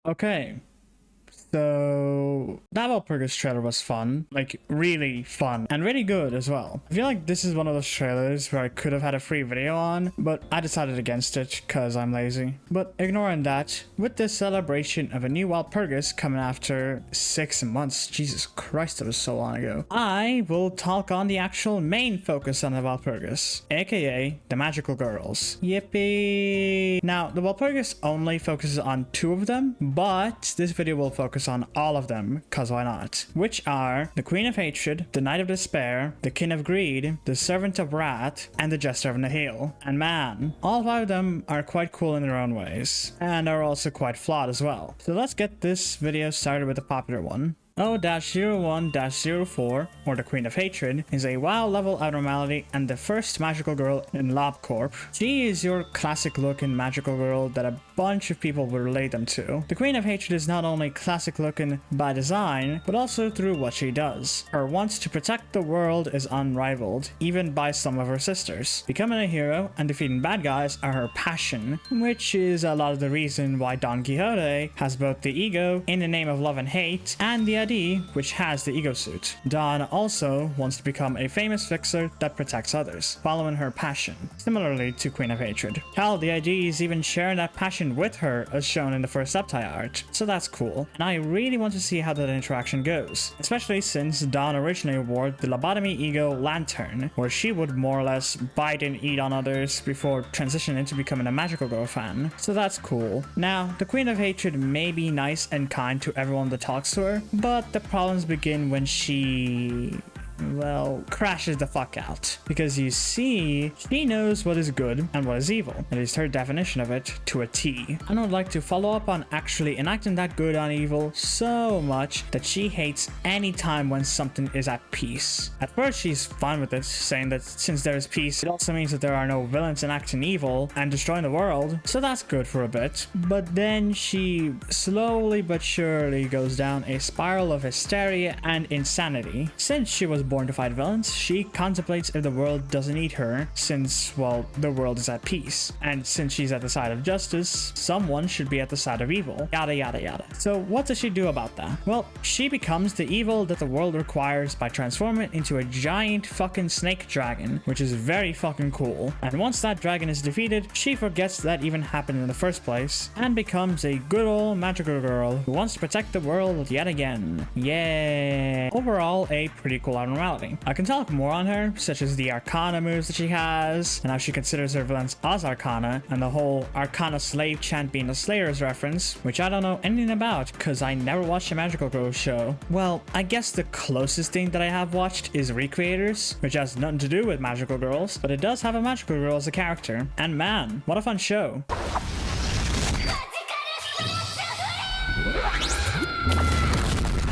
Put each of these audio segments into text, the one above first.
Okay, so that Walpurgis trailer was fun, like really fun and really good as well. I feel like this is one of those trailers where I could have had a free video on, but I decided against it because I'm lazy. But ignoring that, with the celebration of a new Walpurgis coming after 6 months, Jesus Christ, that was so long ago, I will talk on the actual main focus on the Walpurgis, aka the magical girls. Yippee! Now, the Walpurgis only focuses on 2 of them, but this video will focus on all of them, cause why not? Which are the Queen of Hatred, the Knight of Despair, the King of Greed, the Servant of Wrath, and the Jester of Nihil. And man, all 5 of them are quite cool in their own ways, and are also quite flawed as well. So let's get this video started with the popular one. O-01-04, or the Queen of Hatred, is a WoW level abnormality and the first magical girl in LobCorp. She is your classic looking magical girl that a bunch of people will relate them to. The Queen of Hatred is not only classic looking by design, but also through what she does. Her want to protect the world is unrivaled, even by some of her sisters. Becoming a hero and defeating bad guys are her passion, which is a lot of the reason why Don Quixote has both the ego in the name of love and hate, and the ID, which has the ego suit. Dawn also wants to become a famous fixer that protects others, following her passion, similarly to Queen of Hatred. Hell, the ID is even sharing that passion with her as shown in the first subtie art, so that's cool, and I really want to see how that interaction goes, especially since Dawn originally wore the lobotomy ego lantern, where she would more or less bite and eat on others before transitioning into becoming a magical girl fan, so that's cool. Now, the Queen of Hatred may be nice and kind to everyone that talks to her, but the problems begin when she, well, crashes the fuck out. Because you see, she knows what is good and what is evil. At least her definition of it to a T. And I would like to follow up on actually enacting that good on evil so much that she hates any time when something is at peace. At first she's fine with it, saying that since there is peace, it also means that there are no villains enacting evil and destroying the world, so that's good for a bit. But then she slowly but surely goes down a spiral of hysteria and insanity. Since she was born to fight villains, she contemplates if the world doesn't need her, since, well, the world is at peace. And since she's at the side of justice, someone should be at the side of evil. Yada yada yada. So what does she do about that? Well, she becomes the evil that the world requires by transforming into a giant fucking snake dragon, which is very fucking cool. And once that dragon is defeated, she forgets that even happened in the first place, and becomes a good old magical girl who wants to protect the world yet again. Yay! Overall, a pretty cool abnormality. I can talk more on her, such as the Arcana moves that she has, and how she considers her villains as Arcana, and the whole Arcana slave chant being a Slayer's reference, which I don't know anything about because I never watched a Magical Girls show. Well, I guess the closest thing that I have watched is Recreators, which has nothing to do with Magical Girls, but it does have a Magical Girl as a character. And man, what a fun show.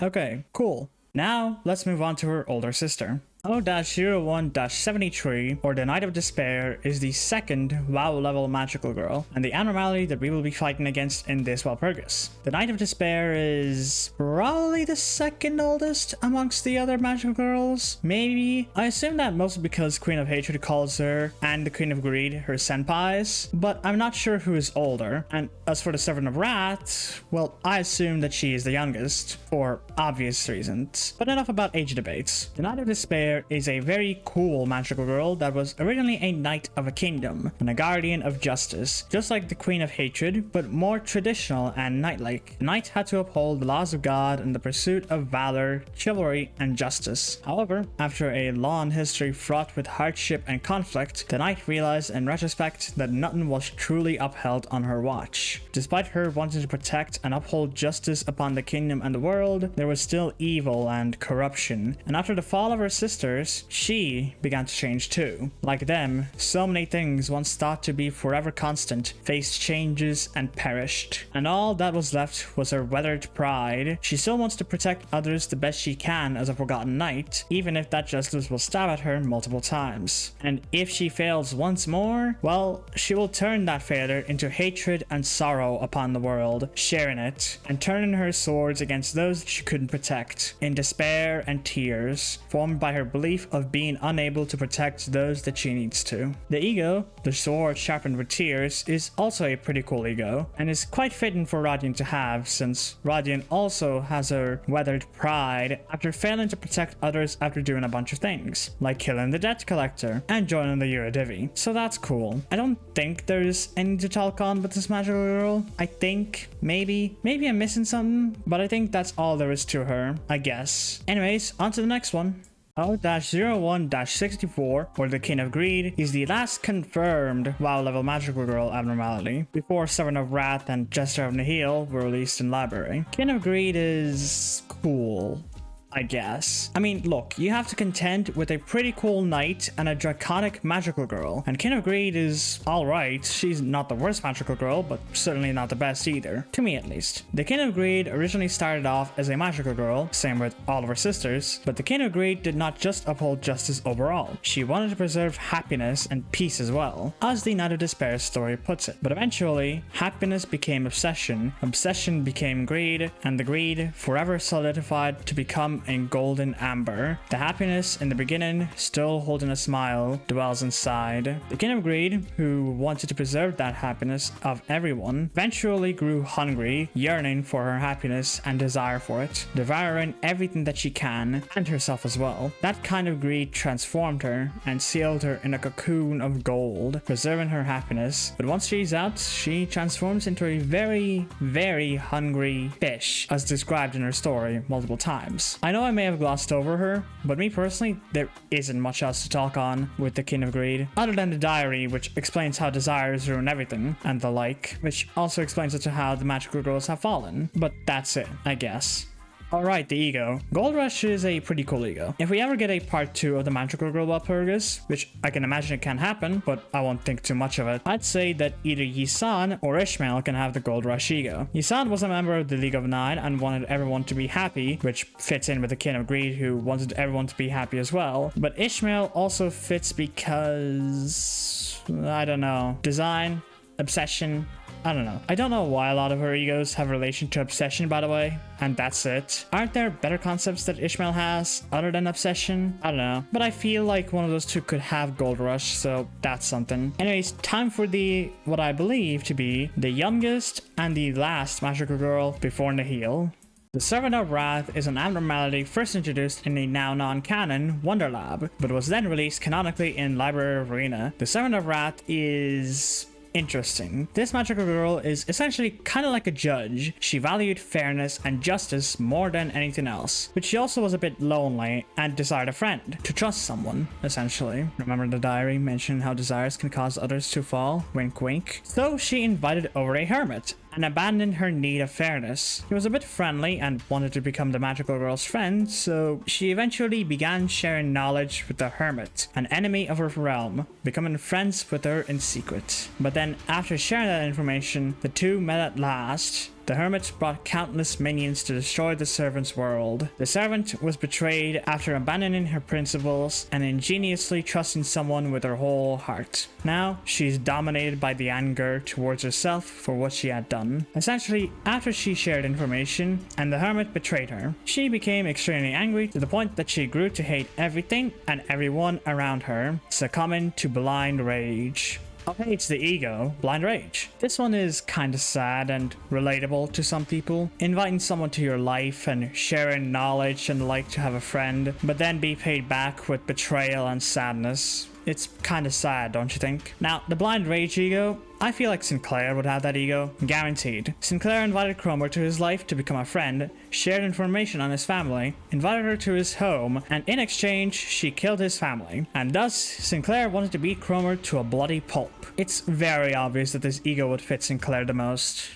Okay, cool. Now, let's move on to her older sister. O-01-73, or the Knight of Despair, is the second WoW level magical girl, and the abnormality that we will be fighting against in this Walpurgis. The Knight of Despair is probably the second oldest amongst the other magical girls, maybe? I assume that mostly because Queen of Hatred calls her and the Queen of Greed her senpais, but I'm not sure who is older. And as for the Servant of Wrath, well, I assume that she is the youngest, for obvious reasons. But enough about age debates. The Knight of Despair is a very cool magical girl that was originally a knight of a kingdom and a guardian of justice, just like the Queen of Hatred, but more traditional and knight-like. The knight had to uphold the laws of God in the pursuit of valor, chivalry, and justice. However, after a long history fraught with hardship and conflict, the knight realized in retrospect that nothing was truly upheld on her watch. Despite her wanting to protect and uphold justice upon the kingdom and the world, there was still evil and corruption, and after the fall of her sister, she began to change too. Like them, so many things once thought to be forever constant faced changes and perished. And all that was left was her weathered pride. She still wants to protect others the best she can as a forgotten knight, even if that justice will stab at her multiple times. And if she fails once more, well, she will turn that failure into hatred and sorrow upon the world, sharing it, and turning her swords against those she couldn't protect, in despair and tears, formed by her belief of being unable to protect those that she needs to. The ego, the sword sharpened with tears, is also a pretty cool ego, and is quite fitting for Radiant to have, since Radiant also has her weathered pride after failing to protect others after doing a bunch of things, like killing the debt collector and joining the Eurodivi. So that's cool. I don't think there's any to talk on with this magical girl. I think maybe I'm missing something, but I think that's all there is to her, I guess. Anyways, on to the next one. O-01-64, or the King of Greed, is the last confirmed WoW level magical girl abnormality, before Servant of Wrath and Jester of Nihil were released in library. King of Greed is cool, I guess. I mean, look, you have to contend with a pretty cool knight and a draconic magical girl, and King of Greed is alright. She's not the worst magical girl, but certainly not the best either, to me at least. The King of Greed originally started off as a magical girl, same with all of her sisters, but the King of Greed did not just uphold justice overall. She wanted to preserve happiness and peace as well, as the Knight of Despair story puts it. But eventually, happiness became obsession, obsession became greed, and the greed forever solidified to become in golden amber. The happiness in the beginning, still holding a smile, dwells inside. The King of Greed, who wanted to preserve that happiness of everyone, eventually grew hungry, yearning for her happiness and desire for it, devouring everything that she can, and herself as well. That kind of greed transformed her and sealed her in a cocoon of gold, preserving her happiness. But once she's out, she transforms into a very, very hungry fish, as described in her story multiple times. I know I may have glossed over her, but me personally, there isn't much else to talk on with the King of Greed, other than the diary, which explains how desires ruin everything, and the like, which also explains as to how the magical girls have fallen. But that's it, I guess. Alright, the ego. Gold Rush is a pretty cool ego. If we ever get a part 2 of the magical girl Walpurgis, which I can imagine it can happen, but I won't think too much of it, I'd say that either Yisan or Ishmael can have the Gold Rush ego. Yisan was a member of the League of Nine and wanted everyone to be happy, which fits in with the King of Greed, who wanted everyone to be happy as well. But Ishmael also fits because, I don't know, design, obsession, I don't know. I don't know why a lot of her egos have relation to obsession, by the way, and that's it. Aren't there better concepts that Ishmael has other than obsession? I don't know, but I feel like one of those two could have Gold Rush, so that's something. Anyways, time for what I believe to be the youngest and the last magical girl before Nihil. The Servant of Wrath is an abnormality first introduced in the now non-canon Wonder Lab, but was then released canonically in Library Arena. The Servant of Wrath is interesting. This magical girl is essentially kind of like a judge. She valued fairness and justice more than anything else, but she also was a bit lonely and desired a friend, to trust someone, essentially. Remember the diary mentioned how desires can cause others to fall? Wink wink. So she invited over a hermit and abandoned her need of fairness. He was a bit friendly and wanted to become the magical girl's friend, so she eventually began sharing knowledge with the hermit, an enemy of her realm, becoming friends with her in secret. But then, after sharing that information, the two met at last. The hermit brought countless minions to destroy the servant's world. The servant was betrayed after abandoning her principles and ingeniously trusting someone with her whole heart. Now, she's dominated by the anger towards herself for what she had done. Essentially, after she shared information and the hermit betrayed her, she became extremely angry to the point that she grew to hate everything and everyone around her, succumbing to blind rage. Okay, it's the ego, blind rage. This one is kinda sad and relatable to some people. Inviting someone to your life and sharing knowledge and like to have a friend, but then be paid back with betrayal and sadness. It's kinda sad, don't you think? Now, the blind rage ego, I feel like Sinclair would have that ego, guaranteed. Sinclair invited Cromer to his life to become a friend, shared information on his family, invited her to his home, and in exchange, she killed his family. And thus, Sinclair wanted to beat Cromer to a bloody pulp. It's very obvious that this ego would fit Sinclair the most.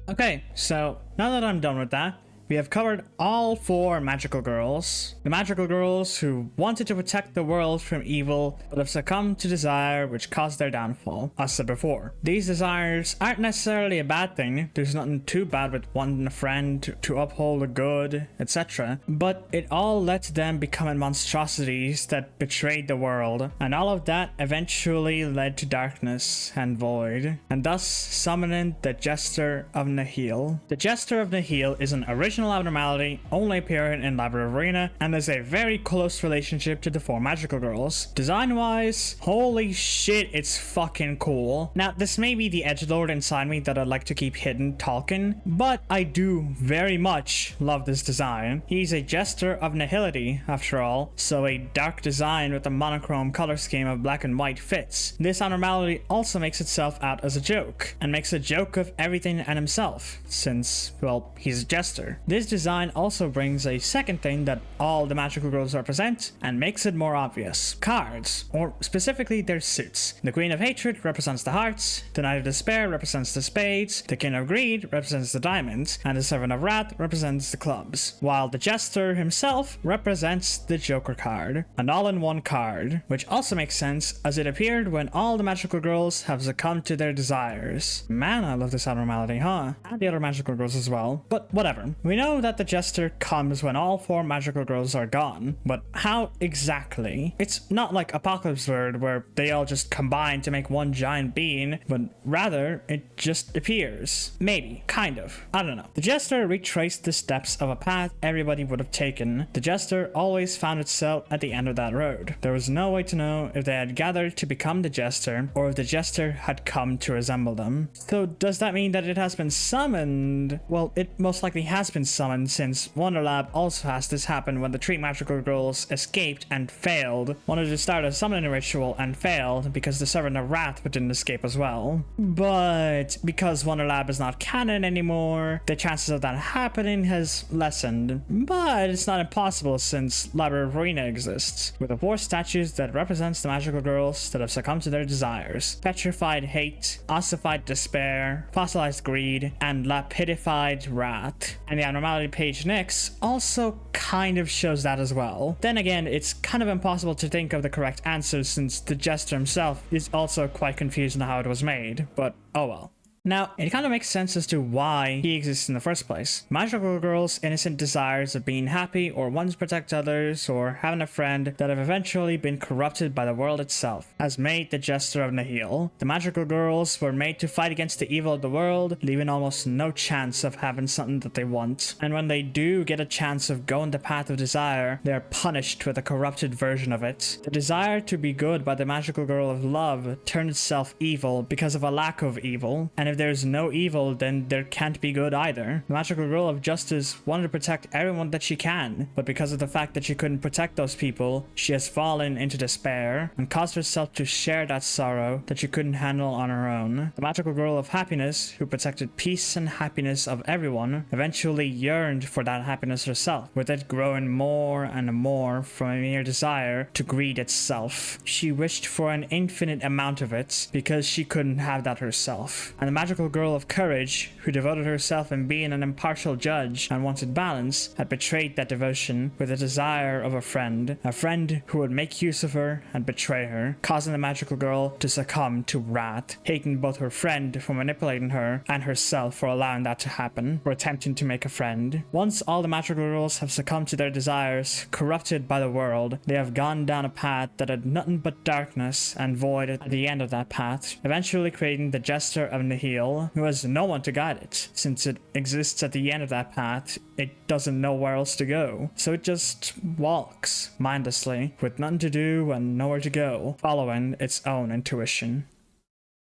Okay, so now that I'm done with that, we have covered all 4 magical girls. The magical girls who wanted to protect the world from evil, but have succumbed to desire which caused their downfall, as said before. These desires aren't necessarily a bad thing. There's nothing too bad with wanting a friend to uphold the good, etc. But it all led to them becoming monstrosities that betrayed the world. And all of that eventually led to darkness and void, and thus summoning the Jester of Nihil. The Jester of Nihil is an original original Abnormality only appeared in Labyrinth Arena and has a very close relationship to the 4 magical girls. Design wise, holy shit, it's fucking cool. Now, this may be the edgelord inside me that I'd like to keep hidden talking, but I do very much love this design. He's a Jester of Nihility, after all, so a dark design with a monochrome color scheme of black and white fits. This Abnormality also makes itself out as a joke, and makes a joke of everything and himself, since, well, he's a Jester. This design also brings a second thing that all the magical girls represent, and makes it more obvious. Cards, or specifically their suits. The Queen of Hatred represents the hearts, the Knight of Despair represents the spades, the King of Greed represents the diamonds, and the Servant of Wrath represents the clubs, while the Jester himself represents the Joker card, an all-in-one card, which also makes sense as it appeared when all the magical girls have succumbed to their desires. Man, I love this Abnormality, huh? And the other magical girls as well, but whatever. We know that the Jester comes when all 4 magical girls are gone, but how exactly? It's not like Apocalypse World where they all just combine to make one giant being, but rather it just appears. Maybe, kind of, I don't know. The Jester retraced the steps of a path everybody would have taken. The Jester always found itself at the end of that road. There was no way to know if they had gathered to become the Jester, or if the Jester had come to resemble them. So does that mean that it has been summoned? Well, it most likely has been summoned, since Wonderlab also has this happen when the 3 magical girls escaped and failed. Wanted to start a summoning ritual and failed because the Servant of Wrath didn't escape as well. But because Wonderlab is not canon anymore, the chances of that happening has lessened. But it's not impossible since Labyrinth Arena exists, with the 4 statues that represents the magical girls that have succumbed to their desires. Petrified Hate, Ossified Despair, Fossilized Greed, and Lapidified Wrath. And the Abnormality page next also kind of shows that as well. Then again, it's kind of impossible to think of the correct answer since the Jester himself is also quite confused on how it was made, but oh well. Now, it kind of makes sense as to why he exists in the first place. Magical girls' innocent desires of being happy or wanting to protect others or having a friend that have eventually been corrupted by the world itself has made the Jester of Nihil. The magical girls were made to fight against the evil of the world, leaving almost no chance of having something that they want. And when they do get a chance of going the path of desire, they are punished with a corrupted version of it. The desire to be good by the magical girl of love turned itself evil because of a lack of evil, and if there's no evil, then there can't be good either. The magical girl of justice wanted to protect everyone that she can, but because of the fact that she couldn't protect those people, she has fallen into despair and caused herself to share that sorrow that she couldn't handle on her own. The magical girl of happiness, who protected peace and happiness of everyone, eventually yearned for that happiness herself, with it growing more and more from a mere desire to greed itself. She wished for an infinite amount of it because she couldn't have that herself. And the magical girl of courage, who devoted herself in being an impartial judge and wanted balance, had betrayed that devotion with the desire of a friend who would make use of her and betray her, causing the magical girl to succumb to wrath, hating both her friend for manipulating her and herself for allowing that to happen, for attempting to make a friend. Once all the magical girls have succumbed to their desires, corrupted by the world, they have gone down a path that had nothing but darkness and void at the end of that path, eventually creating the Jester of Nihil, who has no one to guide it. Since it exists at the end of that path, it doesn't know where else to go. So it just walks mindlessly, with nothing to do and nowhere to go, following its own intuition.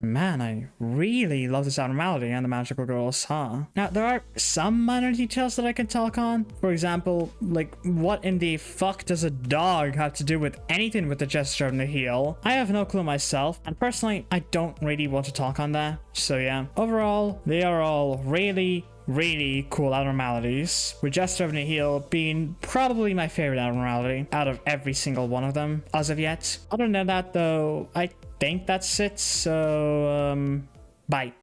Man, I really love this Abnormality and the magical girls, huh? Now, there are some minor details that I can talk on. For example, like, what in the fuck does a dog have to do with anything with the Jester of Nihil? I have no clue myself, and personally, I don't really want to talk on that. So yeah, overall, they are all really cool Abnormalities, with Jester of Nihil being probably my favorite Abnormality out of every single one of them as of yet. Other than that though, I think that's it, so bye.